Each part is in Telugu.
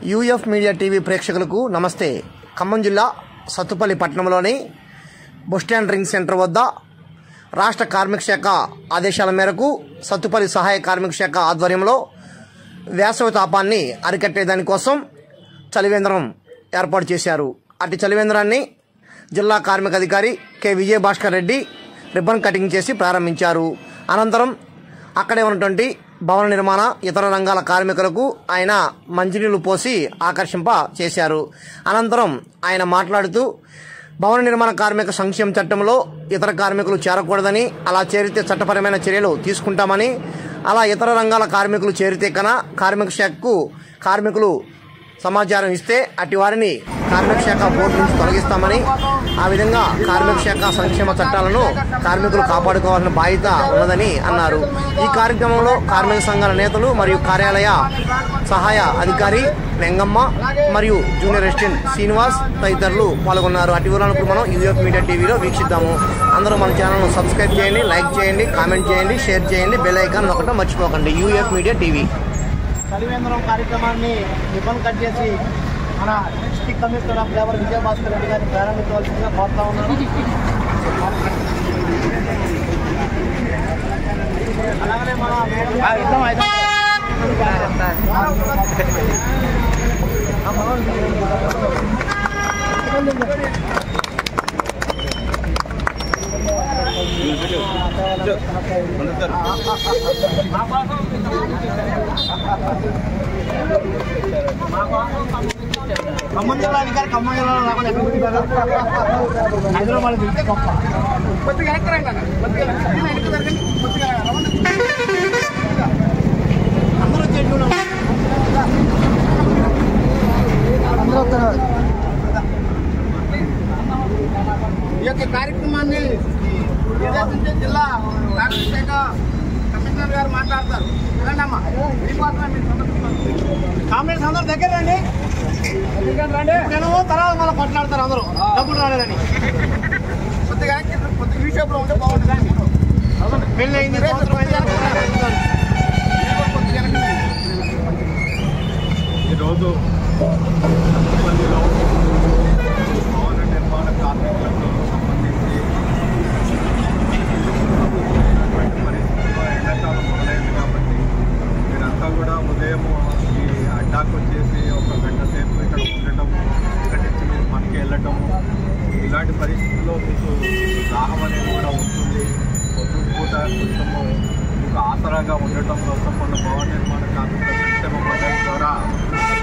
యూఎఫ్ మీడియా టీవీ ప్రేక్షకులకు నమస్తే. ఖమ్మం జిల్లా సత్తుపల్లి పట్టణంలోని బస్టాండ్ రింగ్ సెంటర్ వద్ద రాష్ట్ర కార్మిక శాఖ ఆదేశాల మేరకు సత్తుపల్లి సహాయ కార్మిక శాఖ ఆధ్వర్యంలో వేసవి తాపాన్ని అరికట్టేదానికోసం చలివేంద్రం ఏర్పాటు చేశారు. అటు చలివేంద్రాన్ని జిల్లా కార్మిక అధికారి K Vijayabhaskar Reddy ribbon cutting చేసి ప్రారంభించారు. అనంతరం అక్కడే ఉన్నటువంటి భవన నిర్మాణ ఇతర రంగాల కార్మికులకు ఆయన మంచినీళ్లు పోసి ఆకర్షింప చేశారు. అనంతరం ఆయన మాట్లాడుతూ భవన నిర్మాణ కార్మిక సంక్షేమ చట్టంలో ఇతర కార్మికులు చేరకూడదని, అలా చేరితే చట్టపరమైన చర్యలు తీసుకుంటామని, అలా ఇతర రంగాల కార్మికులు చేరితే కన్నా కార్మిక శాఖకు కార్మికులు సమాచారం ఇస్తే అటు వారిని కార్మిక శాఖ బోర్డు నుంచి తొలగిస్తామని, ఆ విధంగా కార్మిక శాఖ సంక్షేమ చట్టాలను కార్మికులు కాపాడుకోవాల్సిన బాధ్యత ఉన్నదని అన్నారు. ఈ కార్యక్రమంలో కార్మిక సంఘాల నేతలు మరియు కార్యాలయ సహాయ అధికారి వెంగమ్మ మరియు జూనియర్ అసిస్టెంట్ శ్రీనివాస్ తదితరులు పాల్గొన్నారు. అటు వివరాలను మనం యూఎఫ్ మీడియా టీవీలో వీక్షిద్దాము. అందరూ మన ఛానల్ను సబ్స్క్రైబ్ చేయండి, లైక్ చేయండి, కామెంట్ చేయండి, షేర్ చేయండి, బెల్ ఐకాన్ నొక్కడం మర్చిపోకండి. యూఎఫ్ మీడియా టీవీ చలివేంద్రం కార్యక్రమాన్ని రిబ్బన్ కట్ చేసి మన district commissioner of labour Vijayabhaskar Reddy గారిని ప్రారంభించవలసిందిగా కోరుతా ఉన్నాను. అలాగనే మన ఖమ్మం జిల్లా అధికారి ఖమ్మం జిల్లాలో రాకుండా హైదరాబాద్ తిరిగితే గొప్ప కొద్దిగా అందరూ వచ్చేట్టు అందరూ వస్తున్నారు. ఈ యొక్క కార్యక్రమాన్ని నిర్దేశించే జిల్లా కార్మిక శాఖ కమిషనర్ గారు మాట్లాడతారు. రండమ్మా, కామెంట్స్ అందరూ దగ్గర రండి, నేను తర్వాత మళ్ళీ కొట్లాడతారు అందరూ డబ్బులు రాలేదని. కొద్దిగా కొద్దిగా ఈ షాప్లో ఉంటే బాగుంటుంది. పెళ్ళి అయింది, ఈరోజు సత్తుపల్లిలో భవన నిర్మాణ కార్మికులకు సంబంధించి పరిస్థితుల్లో ఎండాకాలం మొదలైంది కాబట్టి మీరంతా కూడా ఉదయం ఈ అడ్డాకు వచ్చేసి ఒక గంట సేపు ఇక్కడ ఉండటము, ఇక్కడి నుంచి మీరు పనికి వెళ్ళటము, ఇలాంటి పరిస్థితుల్లో మీకు దాహం అనేది కూడా ఉంటుంది. పొద్దున్న పూట కొంచెము మీకు ఆసరాగా ఉండటం కోసం మన భవన నిర్మాణ కార్మికుల సంక్షేమ మండలి ద్వారా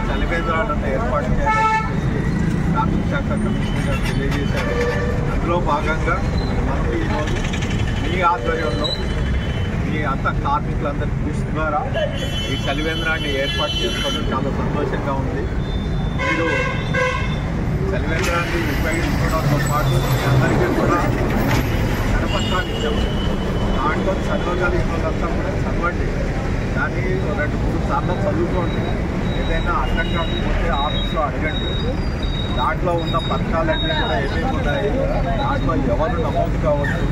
చలివేంద్రాలను ఏర్పాటు చేయాలని చెప్పేసి కార్మిక శాఖ కమిషనర్ గారు తెలియజేశారు. అందులో భాగంగా మనకి ఈరోజు మీ ఆధ్వర్యంలో మీ అంత కార్మికులందరి కృషి ద్వారా ఈ చలివేంద్రాన్ని ఏర్పాటు చేసుకోవడం చాలా సంతోషంగా ఉంది. మీరు చలివేంద్రాన్ని ఉపయోగించుకోవడంతో పాటు మీ అందరికీ కూడా కరపత్రాన్ని ఇచ్చాము. దాంట్లో చదవగలిగిన వాళ్ళంతా కూడా చదవండి, దాన్ని 2-3 సార్లు చదువుకోండి. ఏదైనా అర్థం కాకపోతే ఆఫీస్లో అడగండి. దాంట్లో ఉన్న పత్రాలన్నీ కూడా ఏమేమి ఉన్నాయి, దాంట్లో ఎవరు నమోదు కావచ్చు,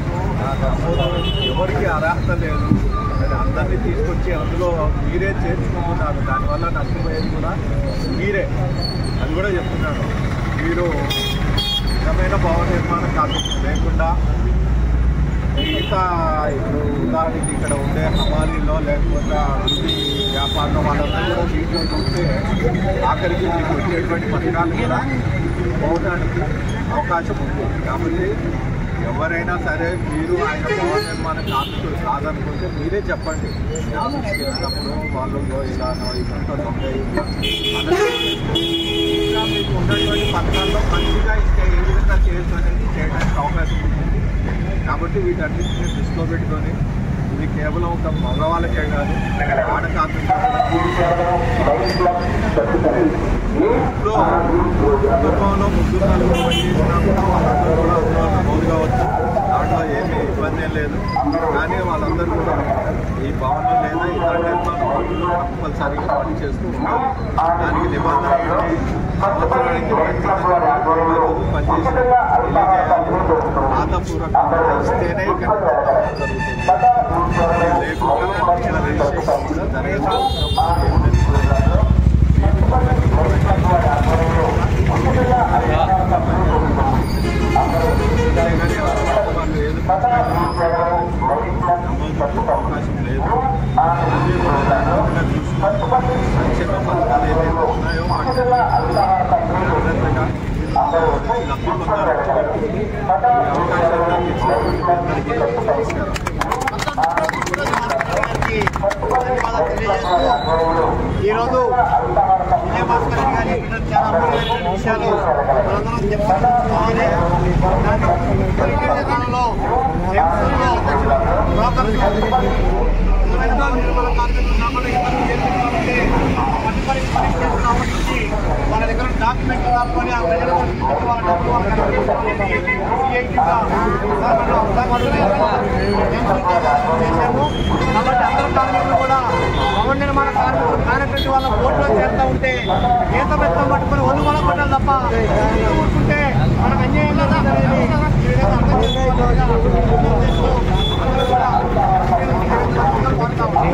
నమోదు ఎవరికి అర్హత లేదు, మరి అందరినీ తీసుకొచ్చి అందులో మీరే చేర్చుకుంటున్నారు. దానివల్ల నష్టపోయేది కూడా మీరే, అది కూడా చెప్తున్నాను. మీరు నిజమైన భవన నిర్మాణ కార్మికులు లేకుండా మిగతా ఇప్పుడు ఉదాహరణకి ఇక్కడ ఉండే హమాలీలో లేకపోతే అభివృద్ధి వ్యాపారంలో వాళ్ళందరూ కూడా వీటిలో చూస్తే ఆఖరికి మీకు వచ్చేటువంటి పథకాలు కూడా పోవడానికి అవకాశం ఉంది. కాబట్టి ఎవరైనా సరే మీరు ఆయన భవన నిర్మాణ కార్మికులు కాదనుకుంటే మీరే చెప్పండి. ఆఫీస్కి వెళ్ళినప్పుడు వాళ్ళు ఇలానో ఇదంతా దొంగ ఇంకా మీకు ఉన్నటువంటి పథకాల్లో మంచిగా ఇంకా ఏ విధంగా చేయొచ్చు అనేది చేయడానికి అవకాశం ఉంది. కాబట్టి వీటన్నిటిని దృష్టిలో పెట్టుకొని ఇది కేవలం ఒక మగవాళ్ళకే కాదు, ఆడ కార్మికులు ఇంట్లో కుటుంబంలో ముగ్గురు నలుగురు పనిచేసినా కూడా వాళ్ళందరూ కూడా అందులో నమోదు కావచ్చు. దాంట్లో ఏమీ ఇబ్బంది లేదు. కానీ వాళ్ళందరూ కూడా ఈ భవనం లేదా ఇతర నిర్మాణ పనుల్లో కంపల్సరీగా పనిచేస్తూ ఉంటారు. దానికి నిబంధన ఏంటి, సంవత్సరానికి పనిచేసి రాతపూర్వకంగా ఇస్తేనే ఇక్కడ జరుగుతుంది. లేకుండా ఇక్కడ రిజిస్ట్రేషన్ కూడా జరగదు. అవకాశాలు ఏదైతే ఉన్నాయో వాటిని జాగ్రత్తగా లబ్ధి పొందాలని ఈ అవకాశాలు నాకు ఇచ్చినటువంటి అందరికీ నమస్కారం. ఈరోజు విజయభాస్కర్ గారి చాలా అమూల్యమైన విషయాలు మనందరం చెప్పుకోవాలి. దానిలో వాళ్ళ దగ్గర డాక్యుమెంట్లు కాకపోతే ఆ ప్రజలకు వాళ్ళ చేశాము. కాబట్టి అందరూ కార్మికులు కూడా భవన నిర్మాణ కార్మికులు కానటువంటి వాళ్ళ ఓట్లో చేస్తూ ఉంటే ఈత బెత్తం పట్టుకుని ఒళ్ళు కూడా పట్టాలి తప్ప కూర్చుంటే మనకు అన్యాయం జరుగుతుంది. ఈ విధంగా అర్థం చేసుకోవాలిగా అందరూ కూడా కోరుతా ఉంటాం.